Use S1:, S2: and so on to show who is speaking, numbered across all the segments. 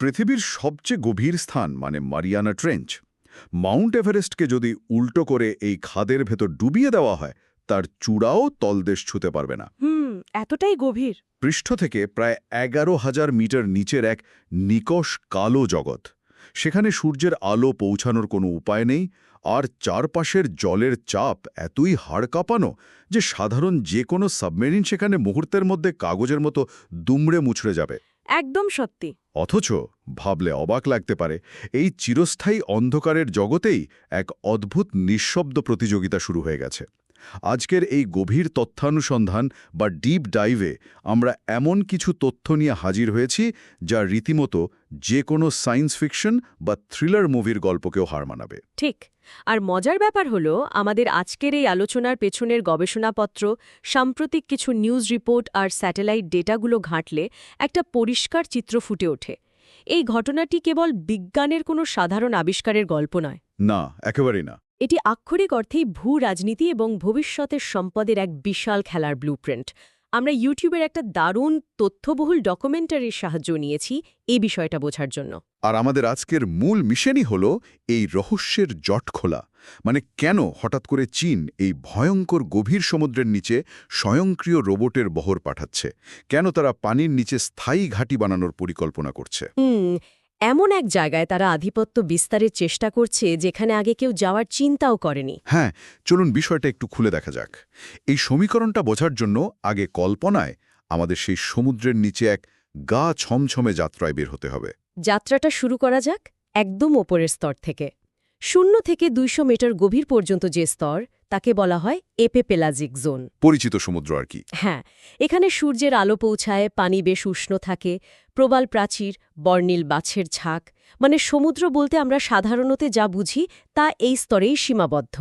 S1: পৃথিবীর সবচেয়ে গভীর স্থান মানে মারিয়ানা ট্রেঞ্চ। মাউন্ট এভারেস্টকে যদি উল্টো করে এই খাদের ভেতর ডুবিয়ে দেওয়া হয়, তার চূড়াও তলদেশ ছুঁতে পারবে না।
S2: এতটাই গভীর।
S1: পৃষ্ঠ থেকে প্রায় 11,000 মিটার নিচের এক নিকষ কালো জগৎ। সেখানে সূর্যের আলো পৌঁছানোর কোনো উপায় নেই, আর চারপাশের জলের চাপ এতই হাড় কাঁপানো যে সাধারণ যে কোনো সাবমেরিন সেখানে মুহূর্তের মধ্যে কাগজের মতো দুমড়ে মুছড়ে যাবে।
S2: একদম সত্যি।
S1: অথচ ভাবলে অবাক লাগতে পারে, এই চিরস্থায়ী অন্ধকারের জগতেই এক অদ্ভুত নিঃশব্দ প্রতিযোগিতা শুরু হয়ে গেছে। আজকের এই গভীর তথ্যানুসন্ধান বা ডিপ ডাইভে আমরা এমন কিছু তথ্য নিয়ে হাজির হয়েছি যা রীতিমতো যে কোনো সায়েন্স ফিকশন বা থ্রিলার মুভির গল্পকেও হার মানাবে।
S2: ঠিক। আর মজার ব্যাপার হলো, আমাদের আজকের এই আলোচনার পেছনের গবেষণাপত্র, সাম্প্রতিক কিছু নিউজ রিপোর্ট আর স্যাটেলাইট ডেটাগুলো ঘাঁটলে একটা পরিষ্কার চিত্র ফুটে ওঠে। এই ঘটনাটি কেবল বিজ্ঞানের কোনো সাধারণ আবিষ্কারের গল্প নয়।
S1: না, একেবারেই না।
S2: এটি আক্ষরিক অর্থেই ভূ-রাজনীতি এবং ভবিষ্যতের সম্পদের এক বিশাল খেলার ব্লুপ্রিন্ট। আমরা ইউটিউবের একটা দারুণ তথ্যবহুল ডকুমেন্টারির সাহায্য নিয়েছি এই বিষয়টা বোঝার জন্য।
S1: আর আমাদের আজকের মূল মিশনই হল এই রহস্যের জট খোলা। মানে কেন হঠাৎ করে চীন এই ভয়ঙ্কর গভীর সমুদ্রের নিচে স্বয়ংক্রিয় রোবটের বহর পাঠাচ্ছে, কেন তারা পানির নিচে স্থায়ী ঘাঁটি বানানোর পরিকল্পনা করছে।
S2: এমন এক জায়গায় তারা আধিপত্য বিস্তারের চেষ্টা করছে যেখানে আগে কেউ যাওয়ার চিন্তাও করেনি।
S1: হ্যাঁ, চলুন বিষয়টা একটু খুলে দেখা যাক। এই সমীকরণটা বোঝার জন্য আগে কল্পনায় আমাদের সেই সমুদ্রের নিচে এক গা ছমছমে যাত্রায় বের হতে হবে।
S2: যাত্রাটা শুরু করা যাক একদম ওপরের স্তর থেকে। 0 থেকে 200 মিটার গভীর পর্যন্ত যে স্তর, তাকে বলা হয় এপেপেলাজিক জোন।
S1: পরিচিত সমুদ্র আর কি।
S2: হ্যাঁ, এখানে সূর্যের আলো পৌঁছায়, পানি বেশ উষ্ণ থাকে, প্রবাল প্রাচীর, বর্ণিল বাছের ঝাঁক, মানে সমুদ্র বলতে আমরা সাধারণত যা বুঝি তা এই স্তরেই সীমাবদ্ধ।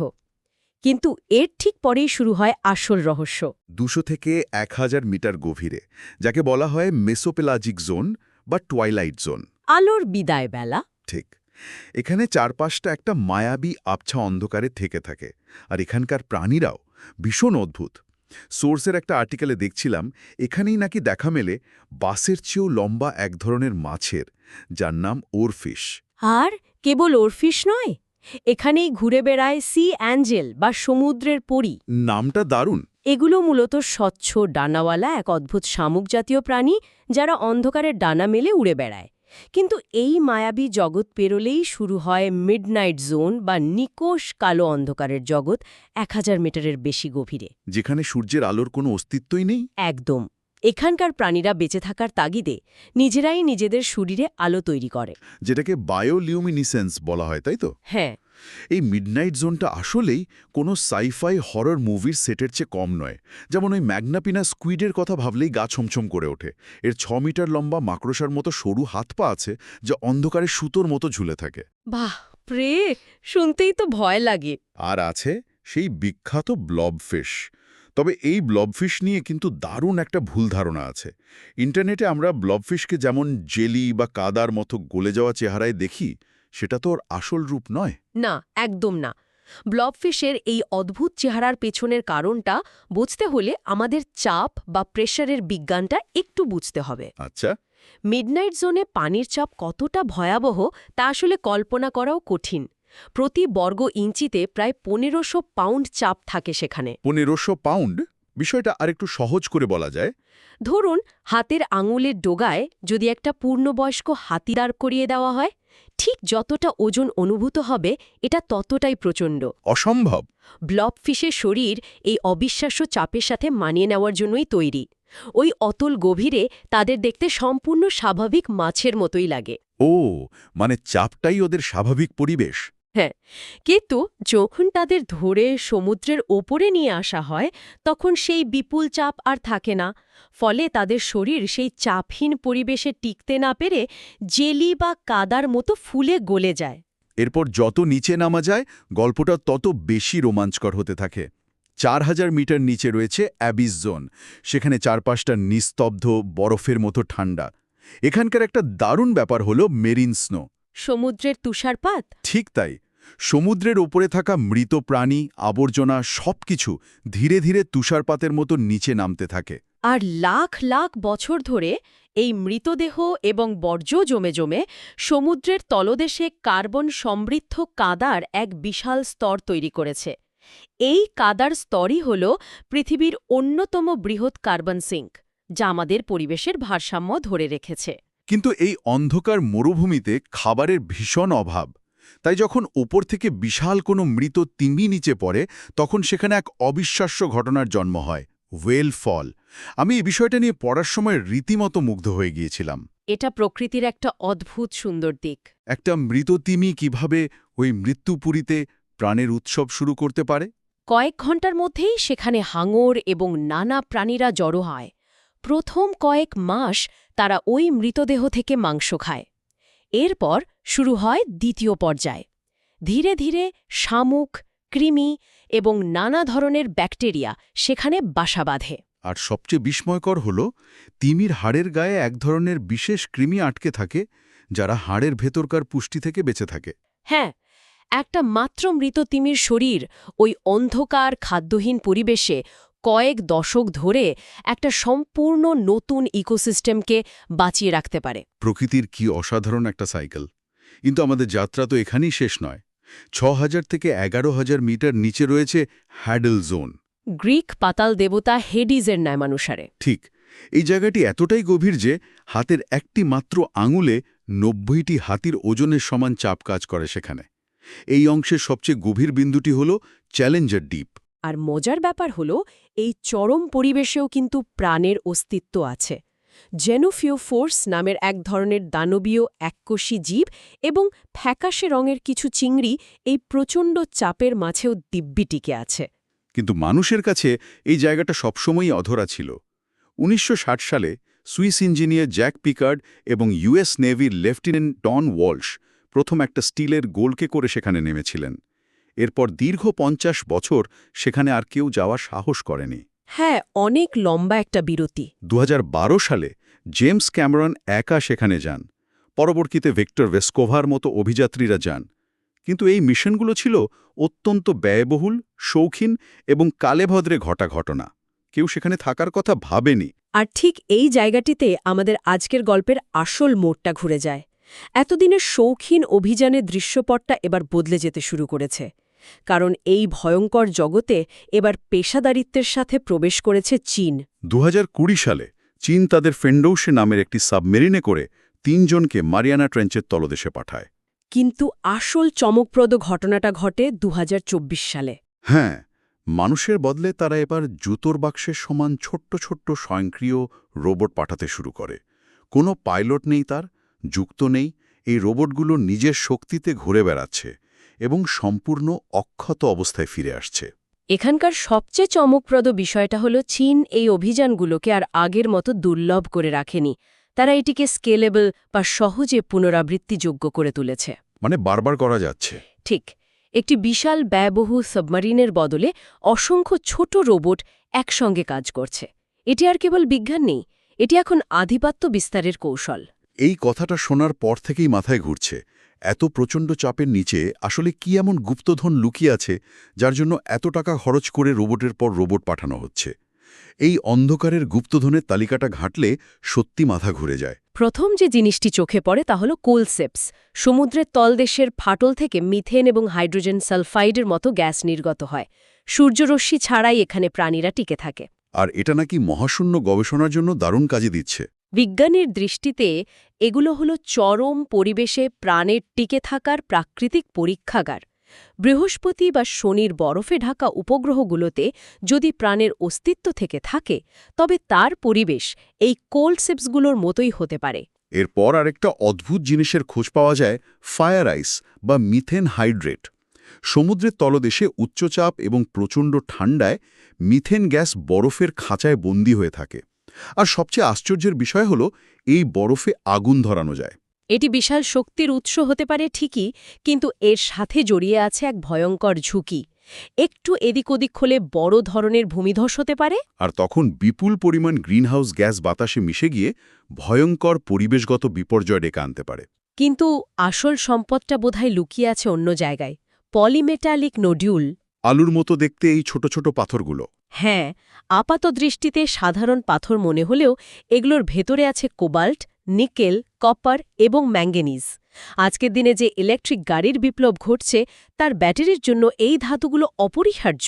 S2: কিন্তু এর ঠিক পরেই শুরু হয় আসল রহস্য।
S1: 200 থেকে 1000 মিটার গভীরে, যাকে বলা হয় মেসোপেলাজিক জোন বা টুয়াইলাইট জোন।
S2: আলোর বিদায় বেলা।
S1: ঠিক। এখানে চারপাশটা একটা মায়াবী আবছা অন্ধকারে থেকে থাকে, আর এখানকার প্রাণীরাও ভীষণ অদ্ভুত। সোর্সের একটা আর্টিকেলে দেখছিলাম, এখানেই নাকি দেখা মেলে বাসের চেয়েও লম্বা এক ধরনের মাছের, যার নাম ওরফিশ।
S2: আর কেবল ওরফিশ নয়, এখানেই ঘুরে বেড়ায় সি অ্যাঞ্জেল বা সমুদ্রের পরী।
S1: নামটা দারুণ।
S2: এগুলো মূলত স্বচ্ছ ডানাওয়ালা এক অদ্ভুত শামুক জাতীয় প্রাণী, যারা অন্ধকারের ডানা মেলে উড়ে বেড়ায়। কিন্তু এই মায়াবী জগৎ পেরোলেই শুরু হয় মিডনাইট জোন বা নিকোষ কালো অন্ধকারের জগৎ, 1000 মিটারের বেশি গভীরে,
S1: যেখানে সূর্যের আলোর কোনো অস্তিত্বই নেই।
S2: একদম। এখানকার প্রাণীরা বেঁচে থাকার তাগিদে নিজেরাই নিজেদের শরীরে আলো তৈরি করে,
S1: যেটাকে বায়োলিউমিনিসেন্স বলা হয়, তাই তো?
S2: হ্যাঁ।
S1: এই মিডনাইট জোনটা আসলেই কোনো সাইফাই হরর মুভির সেটের চেয়ে কম নয়। যেমন ওই ম্যাগনাপিনা স্কুইডের কথা ভাবলেই গা ছমছম করে ওঠে। এর 6 মিটার লম্বা মাকড়সার মতো সরু হাত পা আছে, যা অন্ধকারে সুতোর মতো ঝুলে থাকে।
S2: বাহ প্রে, শুনতেই তো ভয় লাগে।
S1: আর আছে সেই বিখ্যাত ব্লবফিশ। তবে এই ব্লবফিশ নিয়ে কিন্তু দারুণ একটা ভুল ধারণা আছে। ইন্টারনেটে আমরা ব্লবফিশকে যেমন জেলি বা কাদার মতো গলে যাওয়া চেহারায় দেখি, সেটা তো ওর আসল রূপ নয়।
S2: না, একদম না। ব্লবফিশের এই অদ্ভুত চেহারার পেছনের কারণটা বুঝতে হলে আমাদের চাপ বা প্রেশারের বিজ্ঞানটা একটু বুঝতে হবে।
S1: আচ্ছা।
S2: মিডনাইট জোনে পানির চাপ কতটা ভয়াবহ তা আসলে কল্পনা করাও কঠিন। প্রতি বর্গ ইঞ্চিতে প্রায় 1500 পাউন্ড চাপ থাকে সেখানে।
S1: 1500 পাউন্ড? বিষয়টা আরেকটু সহজ করে বলা যায়।
S2: ধরুন, হাতের আঙুলের ডোগায় যদি একটা পূর্ণবয়স্ক হাতি দাঁড় করিয়ে দেওয়া হয়, ঠিক যতটা ওজন অনুভূত হবে, এটা ততটাই প্রচণ্ড।
S1: অসম্ভব।
S2: ব্লবফিশের শরীর এই অবিশ্বাস্য চাপের সাথে মানিয়ে নেওয়ার জন্যই তৈরি। ওই অতল গভীরে তাদের দেখতে সম্পূর্ণ স্বাভাবিক মাছের মতোই লাগে।
S1: ও, মানে চাপটাই ওদের স্বাভাবিক পরিবেশ।
S2: হ্যাঁ, কিন্তু যখন তাদের ধরে সমুদ্রের ওপরে নিয়ে আসা হয়, তখন সেই বিপুল চাপ আর থাকে না। ফলে তাদের শরীর সেই চাপহীন পরিবেশে টিকতে না পেরে জেলি বা কাদার মতো ফুলে গলে যায়।
S1: এরপর যত নিচে নামা যায়, গল্পটা তত বেশি রোমাঞ্চকর হতে থাকে। 4000 মিটার নিচে রয়েছে অ্যাবিস জোন। সেখানে চারপাশটা নিস্তব্ধ, বরফের মতো ঠান্ডা। এখানকার একটা দারুণ ব্যাপার হলো মেরিন স্নো।
S2: সমুদ্রের তুষারপাত।
S1: ঠিক তাই। সমুদ্রের ওপরে থাকা মৃত প্রাণী, আবর্জনা সবকিছু ধীরে ধীরে তুষারপাতের মতো নিচে নামতে থাকে।
S2: আর লাখ লাখ বছর ধরে এই মৃতদেহ এবং বর্জ্য জমে জমে সমুদ্রের তলদেশে কার্বন সমৃদ্ধ কাদার এক বিশাল স্তর তৈরি করেছে। এই কাদার স্তরই হল পৃথিবীর অন্যতম বৃহৎ কার্বন সিঙ্ক, যা আমাদের পরিবেশের ভারসাম্য ধরে রেখেছে।
S1: কিন্তু এই অন্ধকার মরুভূমিতে খাবারের ভীষণ অভাব। তাই যখন ওপর থেকে বিশাল কোনো মৃত তিমি নিচে পড়ে, তখন সেখানে এক অবিশ্বাস্য ঘটনার জন্ম হয়, ওয়েল ফল। আমি এই বিষয়টা নিয়ে পড়ার সময় রীতিমতো মুগ্ধ হয়ে গিয়েছিলাম।
S2: এটা প্রকৃতির একটা অদ্ভুত সুন্দর দিক।
S1: একটা মৃত তিমি কিভাবে ওই মৃত্যুপুরীতে প্রাণের উৎসব শুরু করতে পারে।
S2: কয়েক ঘন্টার মধ্যেই সেখানে হাঙর এবং নানা প্রাণীরা জড়ো হয়। প্রথম কয়েক মাস তারা ওই মৃতদেহ থেকে মাংস খায়। এরপর শুরু হয় দ্বিতীয় পর্যায়। ধীরে ধীরে শামুক, কৃমি এবং নানা ধরনের ব্যাকটেরিয়া সেখানে বাসা বাঁধে।
S1: আর সবচেয়ে বিস্ময়কর হল, তিমির হাড়ের গায়ে এক ধরনের বিশেষ কৃমি আটকে থাকে, যারা হাড়ের ভেতরকার পুষ্টি থেকে বেঁচে থাকে।
S2: হ্যাঁ, একটা মাত্র মৃত তিমির শরীর ওই অন্ধকার খাদ্যহীন পরিবেশে কয়েক দশক ধরে একটা সম্পূর্ণ নতুন ইকোসিস্টেমকে বাঁচিয়ে রাখতে পারে।
S1: প্রকৃতির কি অসাধারণ একটা সাইকেল। কিন্তু আমাদের যাত্রা তো এখানেই শেষ নয়। ৬,০০০ থেকে ১১,০০০ মিটার নিচে রয়েছে হ্যাডেল জোন।
S2: গ্রিক পাতাল দেবতা হেডিজের নামানুসারে।
S1: ঠিক, এই জায়গাটি এতটাই গভীর যে হাতের একটি মাত্র আঙুলে ৯০টি হাতির ওজনের সমান চাপ কাজ করে সেখানে। এই অংশের সবচেয়ে গভীর বিন্দুটি হল চ্যালেঞ্জার ডিপ।
S2: আর মজার ব্যাপার হল, এই চরম পরিবেশেও কিন্তু প্রাণের অস্তিত্ব আছে। জেনোফিওফোর্স নামের এক ধরনের দানবীয় এককোষী জীব এবং ফ্যাকাশে রঙের কিছু চিংড়ি এই প্রচণ্ড চাপের মাঝেও দিব্যি টিকে আছে।
S1: কিন্তু মানুষের কাছে এই জায়গাটা সবসময়ই অধরা ছিল। ১৯৬০ সালে সুইস ইঞ্জিনিয়ার জ্যাক পিকার্ড এবং ইউএস নেভির লেফটেন্যান্ট ডন ওয়ালশ প্রথম একটা স্টিলের গোলকে করে সেখানে নেমেছিলেন। এরপর দীর্ঘ ৫০ বছর সেখানে আর কেউ যাওয়ার সাহস করেনি।
S2: হ্যাঁ, অনেক লম্বা একটা বিরতি।
S1: ২০১২ সালে জেমস ক্যামেরন একা সেখানে যান। পরবর্তীতে ভিক্টর ভেস্কোভার মতো অভিযাত্রীরা যান। কিন্তু এই মিশনগুলো ছিল অত্যন্ত ব্যয়বহুল, শৌখিন এবং কালেভদ্রে ঘটা ঘটনা। কেউ সেখানে থাকার কথা ভাবেনি।
S2: আর ঠিক এই জায়গাটিতে আমাদের আজকের গল্পের আসল মোড়টা ঘুরে যায়। এতদিনের শৌখিন অভিযানের দৃশ্যপটটা এবার বদলে যেতে শুরু করেছে। কারণ এই ভয়ঙ্কর জগতে এবার পেশাদারিত্বের সাথে প্রবেশ করেছে চীন।
S1: ২০২০ সালে চীন তাদের ফেন্ডৌশে নামের একটি সাবমেরিনে করে ৩ জনকে মারিয়ানা ট্রেঞ্চের তলদেশে পাঠায়।
S2: কিন্তু আসল চমকপ্রদ ঘটনাটা ঘটে ২০২৪ সালে।
S1: হ্যাঁ, মানুষের বদলে তারা এবার জুতোর বাক্সের সমান ছোট্ট ছোট্ট স্বয়ংক্রিয় রোবট পাঠাতে শুরু করে। কোনো পাইলট নেই, তার যুক্ত নেই। এই রোবটগুলো নিজের শক্তিতে ঘুরে বেড়াচ্ছে এবং সম্পূর্ণ অক্ষত অবস্থায় ফিরে আসছে।
S2: এখানকার সবচেয়ে চমকপ্রদ বিষয়টা হলো, চীন এই অভিযানগুলোকে আর আগের মতো দুর্লভ করে রাখেনি। তারা এটিকে স্কেলেবল বা সহজে পুনরাবৃত্তিযোগ্য করে তুলেছে।
S1: মানে বারবার করা যাচ্ছে।
S2: ঠিক, একটি বিশাল ব্যয়বহুল সাবমারিনের বদলে অসংখ্য ছোট রোবট একসঙ্গে কাজ করছে। এটি আর কেবল বিজ্ঞান নেই, এটি এখন আধিপত্য বিস্তারের কৌশল।
S1: এই কথাটা শোনার পর থেকেই মাথায় ঘুরছে, এত প্রচণ্ড চাপের নিচে আসলে কি এমন গুপ্তধন লুকিয়ে আছে যার জন্য এত টাকা খরচ করে রোবটের পর রোবট পাঠানো হচ্ছে। এই অন্ধকারের গুপ্তধনের তালিকাটা ঘাঁটলে সত্যি মাথা ঘুরে যায়।
S2: প্রথম যে জিনিসটি চোখে পড়ে তা হল কোলসেপস। সমুদ্রের তলদেশের ফাটল থেকে মিথেন এবং হাইড্রোজেন সালফাইডের মতো গ্যাস নির্গত হয়। সূর্যরশ্মি ছাড়াই এখানে প্রাণীরা টিকে থাকে।
S1: আর এটা নাকি মহাশূন্য গবেষণার জন্য দারুণ কাজে দিচ্ছে।
S2: বিজ্ঞানীর দৃষ্টিতে এগুলো হলো চরম পরিবেশে প্রাণের টিকে থাকার প্রাকৃতিক পরীক্ষাগার। বৃহস্পতি বা শনির বরফে ঢাকা উপগ্রহগুলোতে যদি প্রাণের অস্তিত্ব থেকে থাকে, তবে তার পরিবেশ এই কোলসেপসগুলোর মতোই হতে পারে।
S1: এরপর আরেকটা অদ্ভুত জিনিসের খোঁজ পাওয়া যায়, ফায়ার আইস বা মিথেন হাইড্রেট। সমুদ্রের তলদেশে উচ্চচাপ এবং প্রচণ্ড ঠান্ডায় মিথেন গ্যাস বরফের খাঁচায় বন্দী হয়ে থাকে। আর সবচেয়ে আশ্চর্যের বিষয় হল, এই বরফে আগুন ধরানো যায়।
S2: এটি বিশাল শক্তির উৎস হতে পারে ঠিকই, কিন্তু এর সাথে জড়িয়ে আছে এক ভয়ঙ্কর ঝুঁকি। একটু এদিক ওদিক হলে বড় ধরনের ভূমিধস হতে পারে।
S1: আর তখন বিপুল পরিমাণ গ্রিনহাউস গ্যাস বাতাসে মিশে গিয়ে ভয়ঙ্কর পরিবেশগত বিপর্যয় ডেকে আনতে পারে।
S2: কিন্তু আসল সম্পদটা বোধহয় লুকিয়ে আছে অন্য জায়গায়। Polymetallic nodule.
S1: আলুর মতো দেখতে এই ছোট ছোট পাথরগুলো।
S2: হ্যাঁ, আপাতদৃষ্টিতে সাধারণ পাথর মনে হলেও এগুলোর ভেতরে আছে কোবাল্ট, নিকেল, কপার এবং ম্যাঙ্গানিজ। আজকের দিনে যে ইলেকট্রিক গাড়ির বিপ্লব ঘটছে তার ব্যাটারির জন্য এই ধাতুগুলো অপরিহার্য।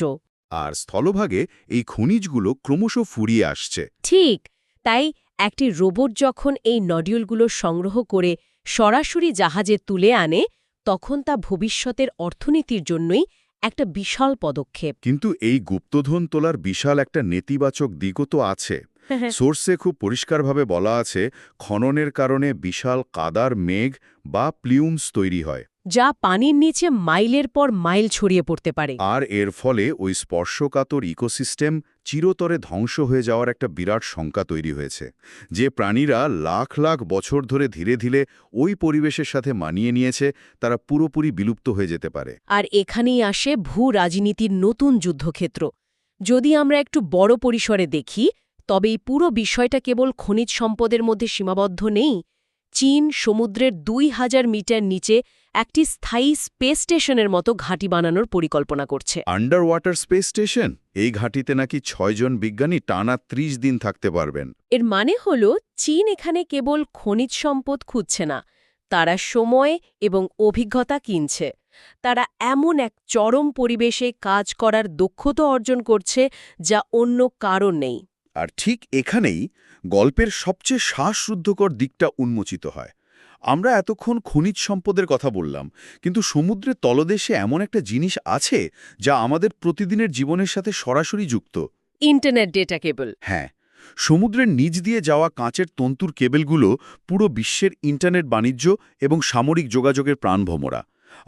S1: আর স্থলভাগে এই খনিজগুলো ক্রমশ ফুরিয়ে আসছে।
S2: ঠিক, তাই একটি রোবট যখন এই নডিউলগুলো সংগ্রহ করে সরাসরি জাহাজে তুলে আনে তখন তা ভবিষ্যতের অর্থনীতির জন্যই একটা বিশাল পদক্ষেপ।
S1: কিন্তু এই গুপ্তধন তোলার বিশাল একটা নেতিবাচক দিকও তো আছে। সোর্সে খুব পরিষ্কারভাবে বলা আছে, খননের কারণে বিশাল কাদার মেঘ বা প্লিউমস তৈরি হয়,
S2: যা পানির নিচে মাইলের পর মাইল ছড়িয়ে পড়তে পারে।
S1: আর এর ফলে ওই স্পর্শকাতর ইকোসিস্টেম চিরতরে ধ্বংস হয়ে যাওয়ার একটা বিরাট শঙ্কা তৈরি হয়েছে। যে প্রাণীরা লাখ লাখ বছর ধরে ধীরে ধীরে ওই পরিবেশের সাথে মানিয়ে নিয়েছে, তারা পুরোপুরি বিলুপ্ত হয়ে যেতে পারে।
S2: আর এখানেই আসে ভূ-রাজনীতির নতুন যুদ্ধক্ষেত্র। যদি আমরা একটু বড় পরিসরে দেখি তবে এই পুরো বিষয়টা কেবল খনিজ সম্পদের মধ্যে সীমাবদ্ধ নেই। চীন সমুদ্রের ২,০০০ মিটার নিচে একটি স্থায়ী স্পেস স্টেশনের মতো ঘাঁটি বানানোর পরিকল্পনা করছে।
S1: Under water space station? এই ঘাঁটিতে নাকি ৬ জন বিজ্ঞানী টানা ৩০ দিন থাকতে পারবেন।
S2: এর মানে হল চীন এখানে কেবল খনিজ সম্পদ খুঁজছে না, তারা সময় এবং অভিজ্ঞতা কিনছে। তারা এমন এক চরম পরিবেশে কাজ করার দক্ষতা অর্জন করছে যা অন্য কারণ নেই।
S1: আর ঠিক এখানেই গল্পের সবচেয়ে শ্বাসরুদ্ধকর দিকটা উন্মোচিত হয়। আমরা এতক্ষণ খনিজ সম্পদের কথা বললাম, কিন্তু সমুদ্রের তলদেশে এমন একটা জিনিস আছে যা আমাদের প্রতিদিনের জীবনের সাথে সরাসরি যুক্ত।
S2: ইন্টারনেট ডেটা কেবল।
S1: হ্যাঁ, সমুদ্রের নিচ দিয়ে যাওয়া কাঁচের তন্তুর কেবেলগুলো পুরো বিশ্বের ইন্টারনেট বাণিজ্য এবং সামরিক যোগাযোগের প্রাণভোমরা।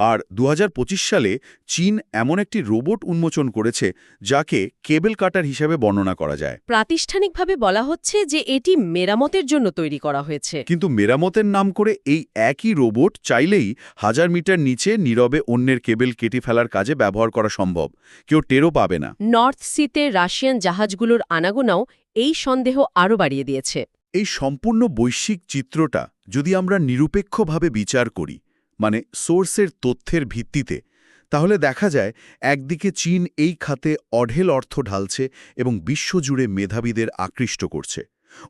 S1: আর ২০২৫ সালে চীন এমন একটি রোবট উন্মোচন করেছে যাকে কেবল কাটার হিসেবে বর্ণনা করা যায়।
S2: প্রাতিষ্ঠানিকভাবে বলা হচ্ছে যে এটি মেরামতের জন্য তৈরি করা হয়েছে।
S1: কিন্তু মেরামতের নাম করে এই একই রোবট চাইলেই ১০০০ মিটার নিচে নীরবে অন্যের কেবল কেটে ফেলার কাজে ব্যবহার করা সম্ভব, কেউ টেরও পাবে না।
S2: নর্থ সিতে রাশিয়ান জাহাজগুলোর আনাগোনাও এই সন্দেহ আরও বাড়িয়ে দিয়েছে।
S1: এই সম্পূর্ণ বৈশ্বিক চিত্রটা যদি আমরা নিরপেক্ষভাবে বিচার করি, মানে সোর্সের তথ্যের ভিত্তিতে, তাহলে দেখা যায় একদিকে চীন এই খাতে অঢেল অর্থ ঢালছে এবং বিশ্বজুড়ে মেধাবীদের আকৃষ্ট করছে,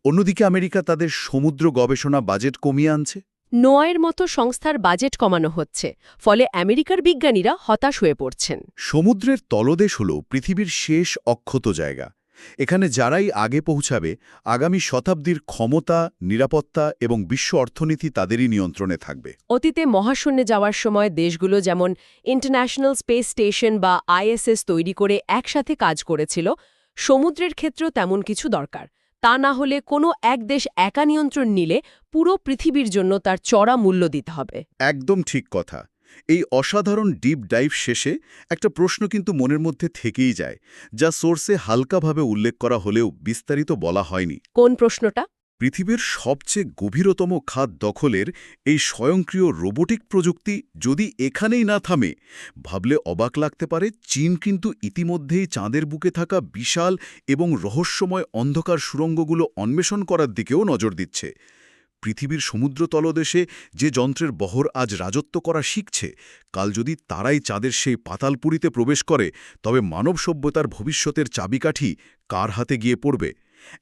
S1: অন্যদিকে আমেরিকা তাদের সমুদ্র গবেষণা বাজেট কমিয়ে আনছে।
S2: নোয়ের মতো সংস্থার বাজেট কমানো হচ্ছে, ফলে আমেরিকার বিজ্ঞানীরা হতাশ হয়ে পড়ছেন।
S1: সমুদ্রের তলদেশ হল পৃথিবীর শেষ অক্ষত জায়গা। এখানে যারাই আগে পৌঁছাবে, আগামী শতাব্দীর ক্ষমতা, নিরাপত্তা এবং বিশ্ব অর্থনীতি তাদেরই নিয়ন্ত্রণে থাকবে।
S2: অতীতে মহাশূন্যে যাওয়ার সময় দেশগুলো যেমন ইন্টারন্যাশনাল স্পেস স্টেশন বা আইএসএস তৈরি করে একসাথে কাজ করেছিল, সমুদ্রের ক্ষেত্রেও তেমন কিছু দরকার। তা না হলে কোনো এক দেশ একা নিয়ন্ত্রণ নিলে পুরো পৃথিবীর জন্য তার চড়া মূল্য দিতে হবে।
S1: একদম ঠিক কথা। এই অসাধারণ ডিপ ডাইভ শেষে একটা প্রশ্ন কিন্তু মনের মধ্যে থেকেই যায়, যা সোর্সে হালকাভাবে উল্লেখ করা হলেও বিস্তারিত বলা হয়নি।
S2: কোন প্রশ্নটা?
S1: পৃথিবীর সবচেয়ে গভীরতম খাত দখলের এই স্বয়ংক্রিয় রোবোটিক প্রযুক্তি যদি এখানেই না থামে, ভাবলে অবাক লাগতে পারে চীন কিন্তু ইতিমধ্যেই চাঁদের বুকে থাকা বিশাল এবং রহস্যময় অন্ধকার সুড়ঙ্গগুলো অন্বেষণ করার দিকেও নজর দিচ্ছে। পৃথিবীর সমুদ্র তলদেশে যে যন্ত্রের বহর আজ রাজত্ব করা শিখছে, কাল যদি তারাই চাঁদের সেই পাতালপুরীতে প্রবেশ করে, তবে মানব সভ্যতার ভবিষ্যতের চাবিকাঠি কার হাতে গিয়ে পড়বে?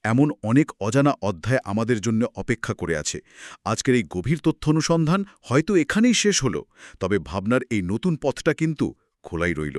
S1: এমন অনেক অজানা অধ্যায় আমাদের জন্য অপেক্ষা করে আছে। আজকের এই গভীর তথ্য অনুসন্ধান হয়তো এখানেই শেষ হলো, তবে ভাবনার এই নতুন পথটা কিন্তু খোলাই রইল।